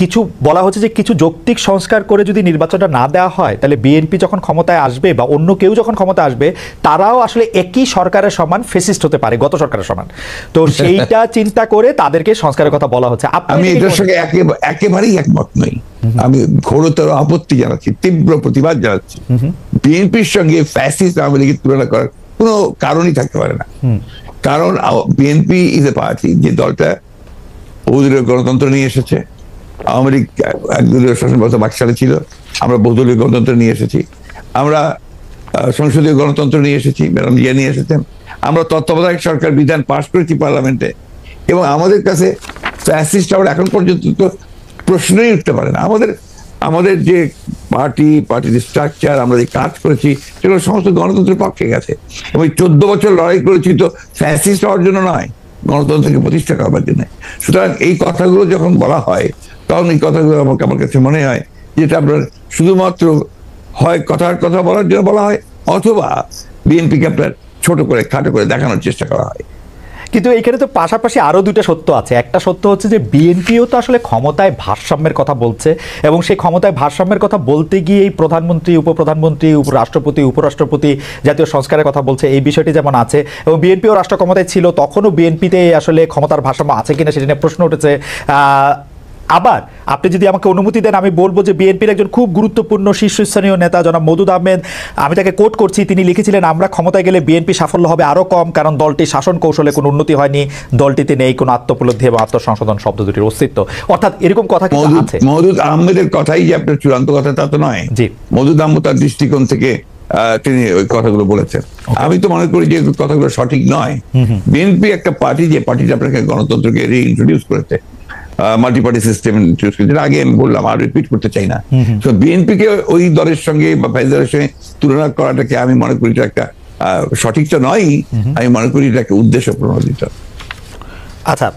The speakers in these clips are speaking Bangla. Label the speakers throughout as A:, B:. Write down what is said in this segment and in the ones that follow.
A: কিছু বলা হচ্ছে যে কিছু যৌক্তিক সংস্কার করে যদি নির্বাচনটা না দেওয়া হয় তাহলে বিএনপি যখন ক্ষমতায় আসবে বা অন্য কেউ যখন ক্ষমতা আসবে তারাও আসলে একই সরকারের সমান ফেসিস্ট হতে পারে, গত সরকারের সমান। তো সেইটা চিন্তা করে তাদেরকে সংস্কারের কথা বলা হচ্ছে।
B: আমি এটার সঙ্গে একেবারেই একমত নই। আমি ঘোরতর আপত্তি জানাচ্ছি, তীব্র প্রতিবাদ জানাচ্ছি। বিএনপির সঙ্গে ফ্যাসিস্ট আওয়ামী লীগের তুলনা করার কোনো কারণই থাকতে পারে না। কারণ বিএনপি ইজ এ পার্টি যে দলটা বহুদলীয় গণতন্ত্র নিয়ে এসেছে। আওয়ামী লীগ একদলীয় শাসন ব্যবস্থা 22 সালে ছিল, আমরা বহুদলীয় গণতন্ত্র নিয়ে এসেছি। আমরা সংসদীয় গণতন্ত্র নিয়ে এসেছি, ম্যাডাম জিয়া নিয়ে এসেছেন। আমরা তত্ত্বাবধায়ক সরকার বিধান পাশ করেছি পার্লামেন্টে, এবং আমাদের কাছে ফ্যাসিস্ট আমরা এখন পর্যন্ত তো প্রশ্নই উঠতে পারে না। আমাদের যে পার্টির স্ট্রাকচার, আমরা যে কাজ করেছি সেগুলো সমস্ত গণতন্ত্রের পক্ষে গেছে, এবং 14 বছর লড়াই করেছি তো ফ্যাসিস্ট হওয়ার জন্য নয়, গণতন্ত্রকে প্রতিষ্ঠা করবার জন্য। সুতরাং এই কথাগুলো যখন বলা হয় তখন এই কথাগুলো আমার কাছে মনে হয় যেটা আপনার শুধুমাত্র হয় কথার কথা বলার জন্য বলা হয়, অথবা বিএনপিকে আপনার ছোট করে খাটো করে দেখানোর চেষ্টা করা হয়।
A: কিন্তু এখানে তো পাশাপাশি আরো দুইটা সত্য আছে। একটা সত্য হচ্ছে যে বিএনপিও তো আসলে ক্ষমতায় ভারসাম্যের কথা বলছে, এবং সেই ক্ষমতায় ভারসাম্যের কথা বলতে গিয়ে এই প্রধানমন্ত্রী, উপপ্রধানমন্ত্রী, রাষ্ট্রপতি, উপরাষ্ট্রপতি জাতীয় সংস্কারের কথা বলছে, এই বিষয়টি যেমন আছে। এবং বিএনপিও রাষ্ট্র ক্ষমতায় ছিল, তখনও বিএনপিতে আসলে ক্ষমতার ভারসাম্য আছে কিনা সেটা নিয়ে প্রশ্ন উঠেছে। আবার আপনি যদি আমাকে অনুমতি দেন, আমি বলবো যে বিএনপির একজন খুব গুরুত্বপূর্ণ শীর্ষস্থানীয় নেতা জনাব মওদুদ আহমেদ, আমি তাকে কোট করছি, তিনি লিখেছিলেন, আমরা ক্ষমতায় গেলে বিএনপি সাফল্য হবে আরও কম, কারণ দলটির শাসন কৌশলে কোনো উন্নতি হয়নি, দলটিতে নেই কোনো আত্মোপলব্ধি এবং আত্মসংশোধন শব্দ দুটির অস্তিত্ব। অর্থাৎ এরকম কথা কিন্তু আছে।
B: মওদুদ আহমেদের কথাই যে আপনার চূড়ান্ত কথা তা তো নয়।
A: জি,
B: মওদুদ আহমেদ তার দৃষ্টিকোণ থেকে তিনি ওই কথাগুলো বলেছেন। আমি তো মনে করি যে কথাগুলো সঠিক নয়। বিএনপি একটা পার্টি, যে পার্টিটা আপনাকে গণতন্ত্রকে রিইন্ট্রোডিউস করেছে, মাল্টি পার্টি সিস্টেম ইন্ট্রোডিউস করেছে, আগে আমি বললাম, আর রিপিট করতে চাই না। তো বিএনপিকে ওই দলের সঙ্গে বা ফেডারেলের সঙ্গে তুলনা করাটাকে আমি মনে করি এটা একটা সঠিক তো নয়। আমি মনে করি এটা একটা উদ্দেশ্য প্রণোদিত।
A: আচ্ছা,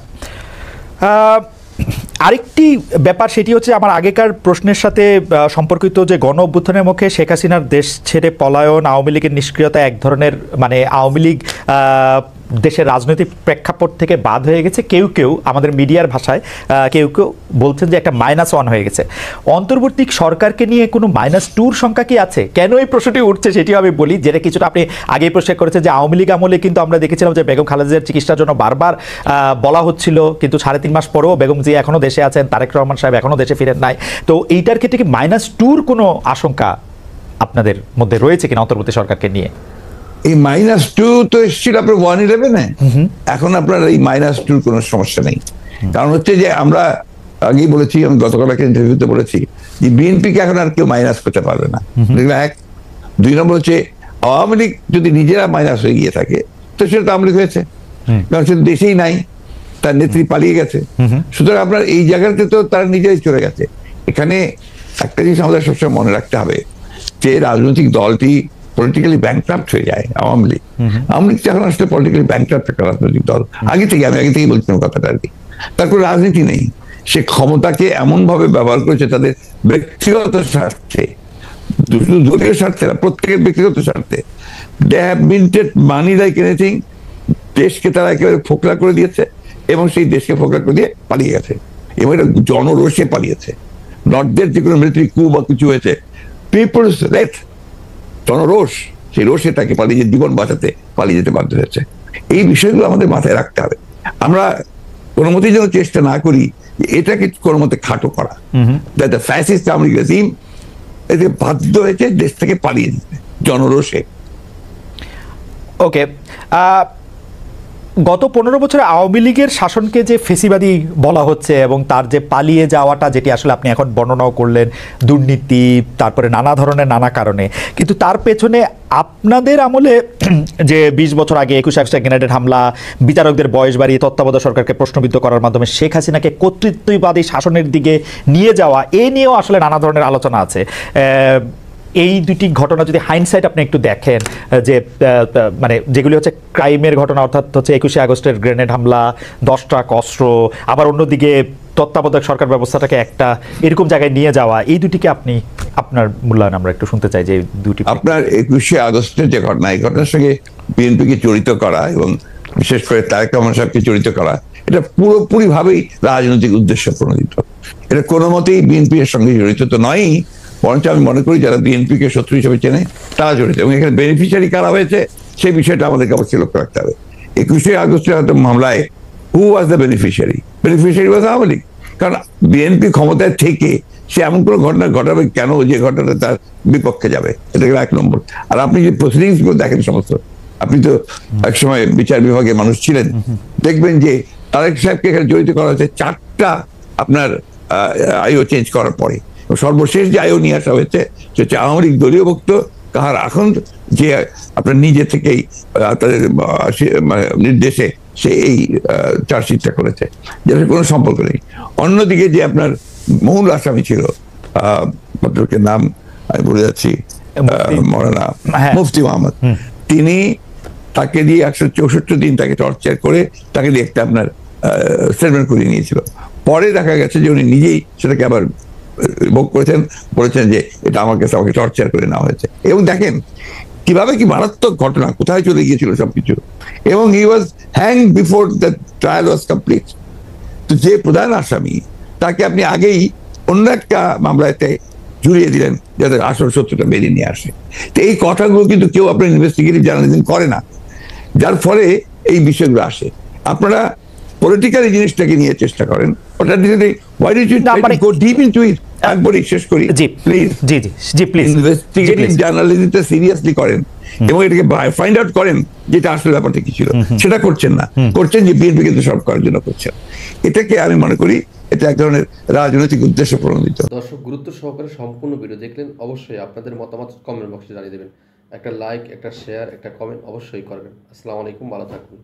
A: আরেকটি ব্যাপার, সেটি হচ্ছে আমার আগেকার প্রশ্নের সাথে সম্পর্কিত, যে গণ অভ্যুত্থানের মুখে শেখ হাসিনার দেশ ছেড়ে পলায়ন, আওয়ামী লীগের নিষ্ক্রিয়তা এক ধরনের, মানে আওয়ামী লীগ দেশের রাজনৈতিক প্রেক্ষাপট থেকে বাদ হয়ে গেছে। কেউ কেউ আমাদের মিডিয়ার ভাষায় কেউ কেউ বলছেন যে একটা -1 হয়ে গেছে। অন্তর্বর্তী সরকারকে নিয়ে কোনো -2 সংখ্যা কি আছে? কেন এই প্রশ্নটি উঠছে সেটিও আমি বলি, যেটা কিছুটা আপনি আগেই প্রশ্ন করেছেন যে আওয়ামী লীগ আমলে কিন্তু আমরা দেখেছিলাম যে বেগম খালেদা জিয়ার চিকিৎসার জন্য বারবার বলা হচ্ছিল, কিন্তু 3.5 মাস পরেও বেগম জিয়া এখনও দেশে আছেন, তারেক রহমান সাহেব এখনও দেশে ফিরেন নাই। তো এইটার ক্ষেত্রে কি -2 কোনো আশঙ্কা আপনাদের মধ্যে রয়েছে কিনা অন্তর্বর্তী সরকারকে নিয়ে?
B: এই -2 তো এসেছিল আপনার 1/11-এ। এখন আপনার এই -2 কোনো সমস্যা নেই। কারণ হচ্ছে যে আমরা আগেই বলেছি, আমি গতকাল একটা ইন্টারভিউতে বলেছি যে বিএনপিকে এখন আর কেউ মাইনাস করতে পারবে না। এক, 2 নম্বর হচ্ছে আওয়ামী লীগ যদি নিজেরা মাইনাস হয়ে গিয়ে থাকে তো সেটা তো আওয়ামী লীগ হয়েছে, কারণ সেটা দেশেই নাই, তার নেত্রী পালিয়ে গেছে। সুতরাং আপনার এই জায়গাতে তো তারা নিজেরাই চলে গেছে। এখানে একটা জিনিস আমাদের সবসময় মনে রাখতে হবে যে রাজনৈতিক দলটি পলিটিক্যালি ব্যাংক্রাফট হয়ে যায়। আওয়ামী লীগ যখন আসলে পলিটিক্যালি ব্যাংক্রাফট একটা রাজনৈতিক দল, আমি আগে থেকেই বলছিলাম কথাটা আর কি। তারপর রাজনীতি নেই, সে ক্ষমতাকে এমন ভাবে ব্যবহার করেছে তাদের ব্যক্তিগত স্বার্থে, শুধু দলীয় স্বার্থে না, প্রত্যেকের ব্যক্তিগত স্বার্থে। They have minted money like anything. দেশকে তারা একেবারে ফোকলা করে দিয়েছে, এবং সেই দেশকে ফোকলা করে দিয়ে পালিয়ে গেছে, এবং এটা জনরোষে পালিয়েছে। নর্থদের যে কোনো মিলিটারি কু বা কিছু হয়েছে, পিপলস রেট, জনরোষ, সেই রোষে তাকে পালিয়ে জীবন বাঁচাতে পালিয়ে যেতে বাধ্য হয়েছে। এই বিষয়গুলো আমাদের মাথায় রাখতে হবে। আমরা কোনো মতেই যেন চেষ্টা না করি এটাকে কোনো মতে খাটো করা। ফ্যাসিস্ট আওয়ামী লীগ রেজিম এতে বাধ্য হয়েছে দেশ থেকে পালিয়ে যেতে জনরোষে।
A: ওকে, গত 15 বছরে আওয়ামী লীগের শাসনকে যে ফেসিবাদী বলা হচ্ছে, এবং তার যে পালিয়ে যাওয়াটা, যেটি আসলে আপনি এখন বর্ণনাও করলেন, দুর্নীতি, তারপরে নানা ধরনের নানা কারণে, কিন্তু তার পেছনে আপনাদের আমলে যে 20 বছর আগে 21 আগস্টে গ্রেনেডের হামলা, বিচারকদের বয়স বাড়িয়ে তত্ত্বাবধায়ক সরকারকে প্রশ্নবিদ্ধ করার মাধ্যমে শেখ হাসিনাকে কর্তৃত্ববাদী শাসনের দিকে নিয়ে যাওয়া, এ নিয়েও আসলে নানা ধরনের আলোচনা আছে। এই দুটি ঘটনা যদি হাইন্ডসাইট আপনি একটু দেখেন, যে মানে যেগুলি হচ্ছে ক্রাইমের ঘটনা, অর্থাৎ হচ্ছে 21 আগস্টের গ্রেনেড হামলা, 10 ট্রাক অস্ত্র, আবার অন্যদিকে তত্ত্বাবধায়ক সরকার ব্যবস্থাটাকে একটা এরকম জায়গায় নিয়ে যাওয়া, এই দুটিকে আপনি আপনার মূল্যায়ন আমরা একটু শুনতে চাই। যে দুটি
B: আপনার 21 আগস্টের যে ঘটনা, এই ঘটনার সঙ্গে বিএনপিকে জড়িত করা এবং বিশেষ করে তারেক রহমান সাহেবকে জড়িত করা, এটা পুরোপুরি ভাবেই রাজনৈতিক উদ্দেশ্য প্রণোদিত। এটা কোনো মতেই বিএনপি এর সঙ্গে জড়িত তো নয়ই, বরঞ্চ আমি মনে করি যারা বিএনপি কে শত্রু হিসেবে চেনে তারা জড়িত, এবং এখানে বেনিফিশিয়ারি কারা হয়েছে সেই বিষয়টা আমাদেরকে অবশ্যই লক্ষ্য রাখতে হবে। 21শে আগস্টের হয়তো মামলায় who was the beneficiary? Beneficiary was Awami League. কারণ বিএনপি ক্ষমতায় থেকে সে এমন কোনো ঘটনা ঘটাবে কেন যে ঘটনাটা তার বিপক্ষে যাবে? এটা গেল 1 নম্বর। আর আপনি যে প্রসিডিংস গুলো দেখেন সমস্ত, আপনি তো একসময় বিচার বিভাগের মানুষ ছিলেন, দেখবেন যে তারেক সাহেবকে এখানে জড়িত করা হয়েছে 4টা আপনার আইও চেঞ্জ করার পরে। সর্বশেষ যে আইও নিয়ে আসা হয়েছে সে হচ্ছে আওয়ামী লীগ দলীয় ভুক্ত কাহার এখন যে আপনার নিজে থেকেই তাদের নির্দেশে সে এই চার্জশিটটা করেছে, যেটার কোনো সম্পর্ক নেই। অন্যদিকে যে আপনার মূল আসামি ছিল, ভদ্রলোকের নাম আমি বলে যাচ্ছি, মৌলানা মুফতি মোহাম্মদ, তিনি তাকে দিয়ে 164 দিন তাকে টর্চার করে তাকে দিয়ে একটা আপনার স্টেটমেন্ট করিয়ে নিয়েছিল। পরে দেখা গেছে যে উনি নিজেই সেটাকে আবার ভোগ করেছেন, বলেছেন যে এটা আমার কাছে আমাকে টর্চার করে নেওয়া হয়েছে। এবং দেখেন কিভাবে কি মারাত্মক ঘটনা, কোথায় চলে গিয়েছিল সবকিছু। এবং he was hang before the trial was complete. তো যে প্রধান আসামি তাকে আপনি আগেই অন্য একটা মামলাতে জুড়িয়ে দিলেন যাতে আসল সত্যটা বেরিয়ে নিয়ে আসে। তো এই কথাগুলো কিন্তু কেউ আপনার ইনভেস্টিগেটিভ জার্নালিজম করে না, যার ফলে এই বিষয়গুলো আসে। আপনারা পলিটিক্যাল জিনিসটাকে নিয়ে চেষ্টা করেন, ওটা why did you try to go deep into it? একবারে শেষ করি প্লিজ।
A: জি জি জি প্লিজ,
B: ইনভেস্টিগেটিভ জার্নালিজমটা সিরিয়াসলি করেন এবং এটাকে ফাইন্ড আউট করেন যেটা আসলে ব্যাপারটা কি ছিল। সেটা করছেন না, করছেন যে বিএনপি কিন্তু সব করার জন্য করছেন। এটাকে আমি মনে করি এটা এক ধরনের রাজনৈতিক উদ্দেশ্য প্রণোদিত।
C: দর্শক, গুরুত্ব সহকারে সম্পূর্ণ ভিডিও দেখলেন, অবশ্যই আপনাদের মতামত কমেন্ট বক্সে জানিয়ে দেবেন। একটা লাইক, একটা শেয়ার, একটা কমেন্ট অবশ্যই করবেন। আসসালামু আলাইকুম, ভালো থাকবেন।